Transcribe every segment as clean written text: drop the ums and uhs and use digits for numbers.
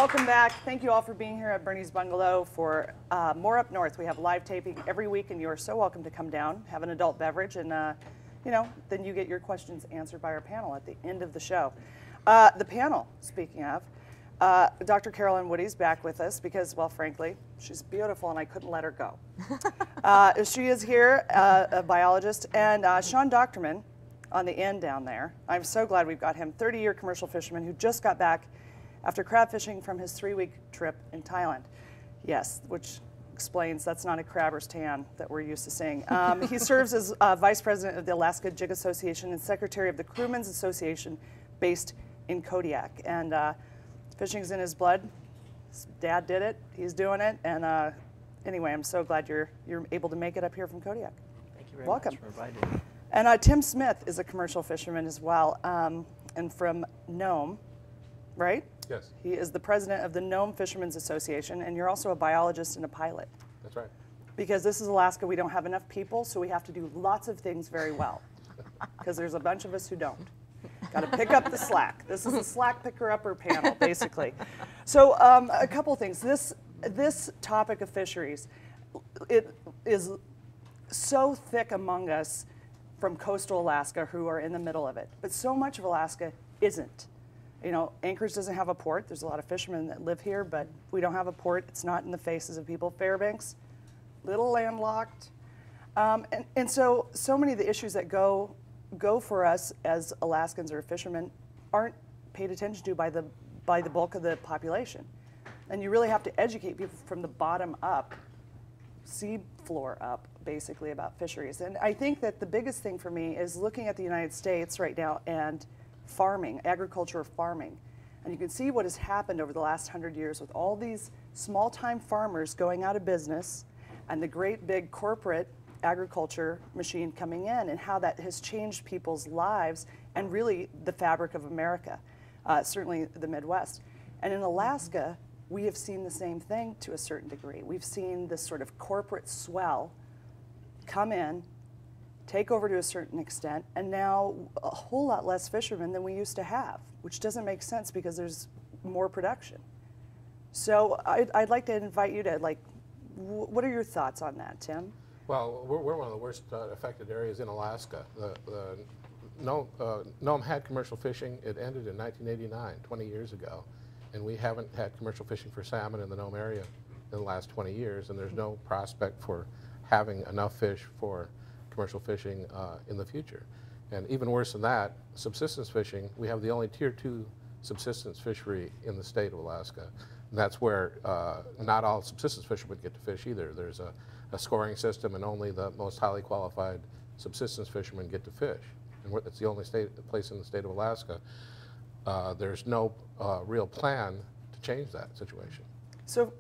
Welcome back. Thank you all for being here at Bernie's Bungalow for More Up North. We have live taping every week, and you are so welcome to come down, have an adult beverage, and you know, then you get your questions answered by our panel at the end of the show. The panel, speaking of, Dr. Carolyn Woody's back with us because, well, frankly, she's beautiful and I couldn't let her go. She is here, a biologist, and Shawn Dochtermann on the end down there. I'm so glad we've got him, 30-year commercial fisherman who just got back after crab fishing from his 3-week trip in Thailand. Yes, which explains that's not a crabber's tan that we're used to seeing. He serves as vice president of the Alaska Jig Association and secretary of the Crewmen's Association based in Kodiak. And fishing's in his blood. His dad did it, he's doing it. And anyway, I'm so glad you're able to make it up here from Kodiak. Thank you very much for inviting me. And Tim Smith is a commercial fisherman as well, and from Nome, right? Yes. He is the president of the Nome Fishermen's Association, and you're also a biologist and a pilot. That's right. Because this is Alaska, we don't have enough people, so we have to do lots of things very well. Because there's a bunch of us who don't. Got to pick up the slack. This is a slack picker-upper panel, basically. So a couple things. This topic of fisheries, it is so thick among us from coastal Alaska who are in the middle of it. But so much of Alaska isn't. You know, Anchorage doesn't have a port. There's a lot of fishermen that live here, but we don't have a port. It's not in the faces of people. Fairbanks, little landlocked. And so many of the issues that go for us as Alaskans or fishermen aren't paid attention to by the bulk of the population. And you really have to educate people from the bottom up, sea floor up, basically, about fisheries. And I think that the biggest thing for me is looking at the United States right now and farming, agriculture farming. And you can see what has happened over the last 100 years with all these small-time farmers going out of business and the great big corporate agriculture machine coming in, and how that has changed people's lives and really the fabric of America, certainly the Midwest. And in Alaska, we have seen the same thing to a certain degree. We've seen this sort of corporate swell come in, take over to a certain extent, and now a whole lot less fishermen than we used to have, which doesn't make sense because there's more production. So I'd like to invite you to, like, what are your thoughts on that, Tim? Well, we're one of the worst affected areas in Alaska. Nome had commercial fishing. It ended in 1989, 20 years ago. And we haven't had commercial fishing for salmon in the Nome area in the last 20 years, and there's no prospect for having enough fish for commercial fishing in the future. And even worse than that, subsistence fishing, we have the only Tier 2 subsistence fishery in the state of Alaska. And that's where not all subsistence fishermen get to fish either. There's a scoring system, and only the most highly qualified subsistence fishermen get to fish. And it's the only place in the state of Alaska. There's no real plan to change that situation. So,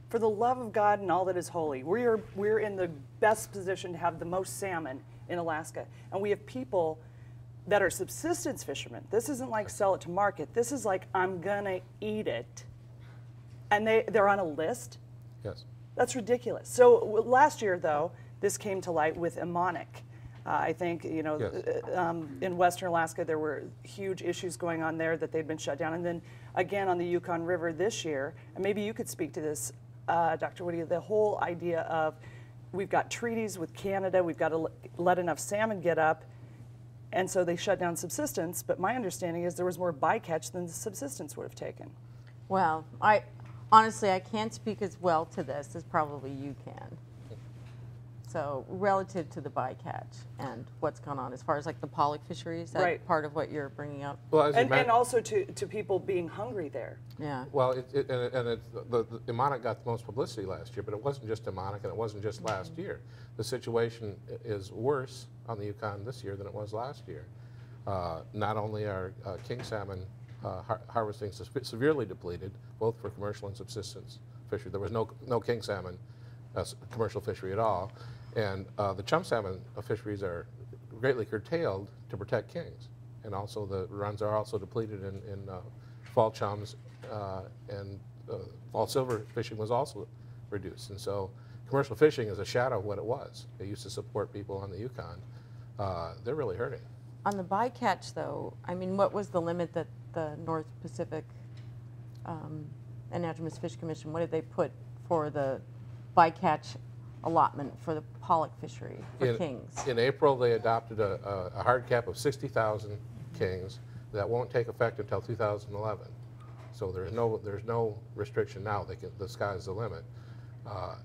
for the love of God and all that is holy, we're in the best position to have the most salmon in Alaska. And we have people that are subsistence fishermen. This isn't like sell it to market. This is like, I'm gonna eat it. And they're on a list? Yes. That's ridiculous. So last year, though, this came to light with Ammonic. I think, you know, yes. In Western Alaska, there were huge issues going on there that they'd been shut down. And then again on the Yukon River this year, and maybe you could speak to this, Dr. Woody, the whole idea of we've got treaties with Canada, we've got to let enough salmon get up, and so they shut down subsistence. But my understanding is there was more bycatch than the subsistence would have taken. Well, honestly, I can't speak as well to this as probably you can. So relative to the bycatch and what's gone on as far as like the pollock fisheries, that's right. Part of what you're bringing up? Well, and also to people being hungry there. Yeah. Well, the Ammonic got the most publicity last year, but it wasn't just Ammonic, and it wasn't just last year. The situation is worse on the Yukon this year than it was last year. Not only are king salmon harvesting severely depleted, both for commercial and subsistence fishery. There was no king salmon commercial fishery at all. And the chum salmon fisheries are greatly curtailed to protect kings. And also the runs are also depleted in fall chums, and fall silver fishing was also reduced. And so commercial fishing is a shadow of what it was. It used to support people on the Yukon. They're really hurting. On the bycatch, though, I mean, what was the limit that the North Pacific Anadromous Fish Commission, what did they put for the bycatch allotment for the pollock fishery for kings? In April, they adopted a hard cap of 60,000 kings that won't take effect until 2011. So there's no restriction now. The sky's the limit.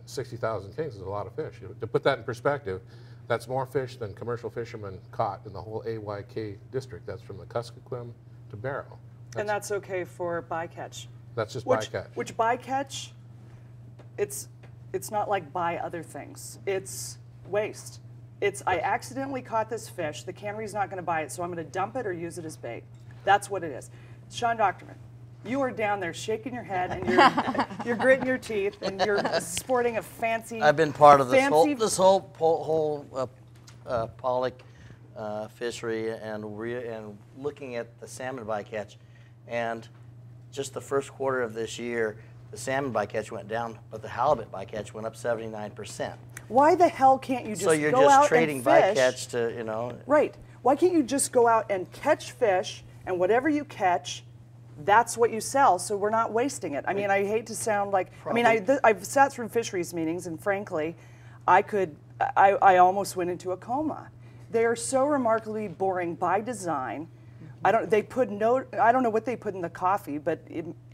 60,000 kings is a lot of fish. To put that in perspective, that's more fish than commercial fishermen caught in the whole AYK district. That's from the Kuskokwim to Barrow. And that's okay for bycatch. That's just bycatch. Which bycatch, it's not like buy other things. It's waste. I accidentally caught this fish. The cannery's not going to buy it, so I'm going to dump it or use it as bait. That's what it is. Shawn Dochtermann, you are down there shaking your head and you're gritting your teeth and you're sporting a fancy. I've been part of this whole pollock fishery and looking at the salmon bycatch, and just the first quarter of this year, the salmon bycatch went down, but the halibut bycatch went up 79%. Why the hell can't you just go out and fish? So you're just trading bycatch to, you know. Right. Why can't you just go out and catch fish, and whatever you catch, that's what you sell, so we're not wasting it. I mean, I hate to sound like, I've sat through fisheries meetings, and frankly, I almost went into a coma. They are so remarkably boring by design. I don't know what they put in the coffee, but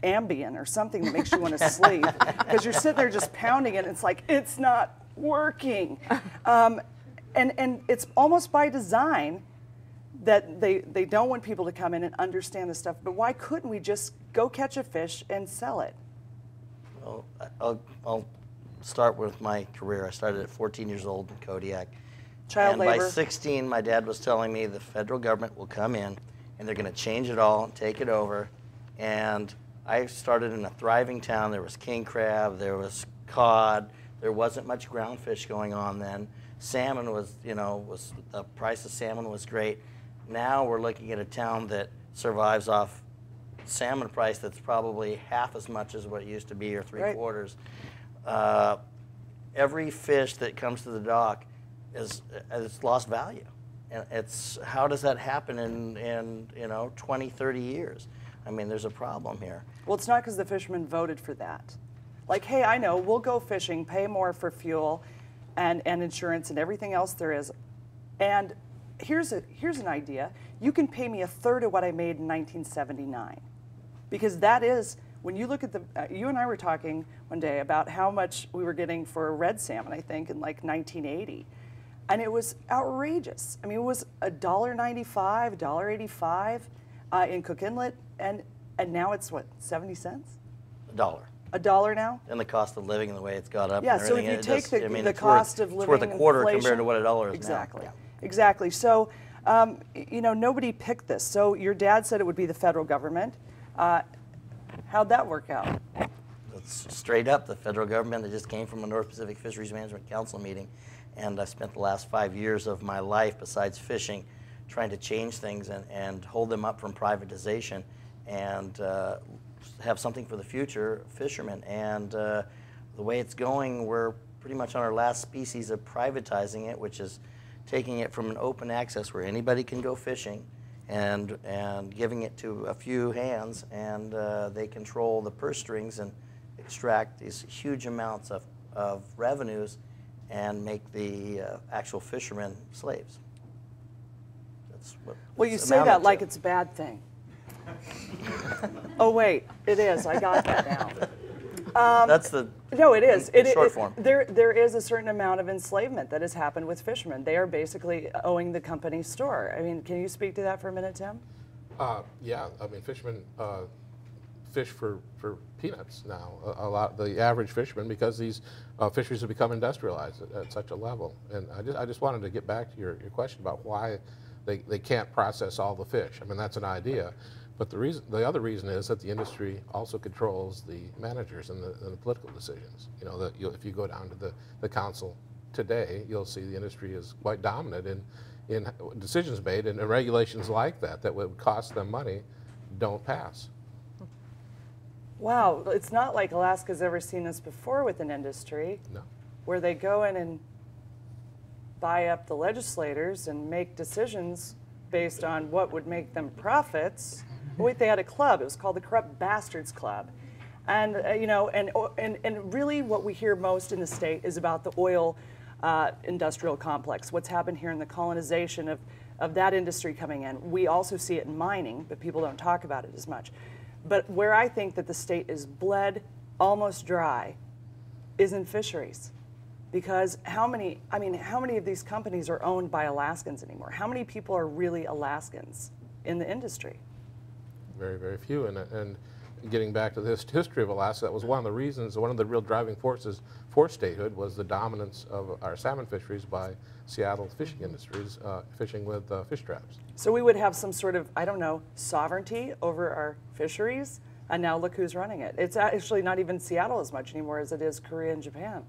Ambien or something that makes you want to sleep, because you're sitting there just pounding it, and it's like, it's not working. And it's almost by design that they don't want people to come in and understand the stuff. But why couldn't we just go catch a fish and sell it? Well, I'll start with my career. I started at 14 years old in Kodiak. Child labor. And by 16, my dad was telling me the federal government will come in and they're going to change it all and take it over. And I started in a thriving town. There was king crab, there was cod, there wasn't much groundfish going on then. Salmon was, the price of salmon was great. Now we're looking at a town that survives off salmon price that's probably half as much as what it used to be, or three-quarters. Every fish that comes to the dock it's lost value. And how does that happen in 20, 30 years? I mean, there's a problem here. Well, it's not because the fishermen voted for that. Like, hey, I know, we'll go fishing, pay more for fuel and insurance and everything else there is. And here's an idea. You can pay me a third of what I made in 1979. Because that is, when you look at you and I were talking one day about how much we were getting for red salmon, I think, in like 1980. And it was outrageous. I mean, it was $1.95, $1.85 in Cook Inlet, and now it's what, 70 cents? $1. $1 now? And the cost of living and the way it's got up. Yeah, and so if you take the cost of living, it's worth a quarter inflation, compared to what $1 is exactly. now. Yeah. Exactly. So, nobody picked this. So your dad said it would be the federal government. How'd that work out? It's straight up the federal government. It just came from a North Pacific Fisheries Management Council meeting. And I spent the last 5 years of my life, besides fishing, trying to change things and hold them up from privatization and have something for the future fishermen. And the way it's going, we're pretty much on our last species of privatizing it, which is taking it from an open access where anybody can go fishing and giving it to a few hands, and they control the purse strings and extract these huge amounts of revenues and make the actual fishermen slaves. That's what. Well, you say that like it's a bad thing. Oh wait, it is. I got that now. That's the. No, it is. Short form. There is a certain amount of enslavement that has happened with fishermen. They are basically owing the company store. I mean, can you speak to that for a minute, Tim? Yeah, I mean, fishermen fish for peanuts now. The average fisherman, because these fisheries have become industrialized at such a level. And I just wanted to get back to your question about why they can't process all the fish. I mean, that's an idea. But the other reason is that the industry also controls the managers and the political decisions. If you go down to the council today, you'll see the industry is quite dominant in decisions made, and regulations like that would cost them money don't pass. Wow, it's not like Alaska's ever seen this before with an industry. No. Where they go in and buy up the legislators and make decisions based on what would make them profits. Wait, they had a club. It was called the Corrupt Bastards Club. And you know, and really what we hear most in the state is about the oil industrial complex, what's happened here in the colonization of that industry coming in. We also see it in mining, but people don't talk about it as much. But where I think that the state is bled almost dry is in fisheries. Because how many of these companies are owned by Alaskans anymore? How many people are really Alaskans in the industry? Very, very few. And getting back to this history of Alaska, that was one of the reasons, one of the real driving forces for statehood was the dominance of our salmon fisheries by Seattle fishing industries, fishing with fish traps. So we would have some sort of, I don't know, sovereignty over our fisheries, and now look who's running it. It's actually not even Seattle as much anymore as it is Korea and Japan.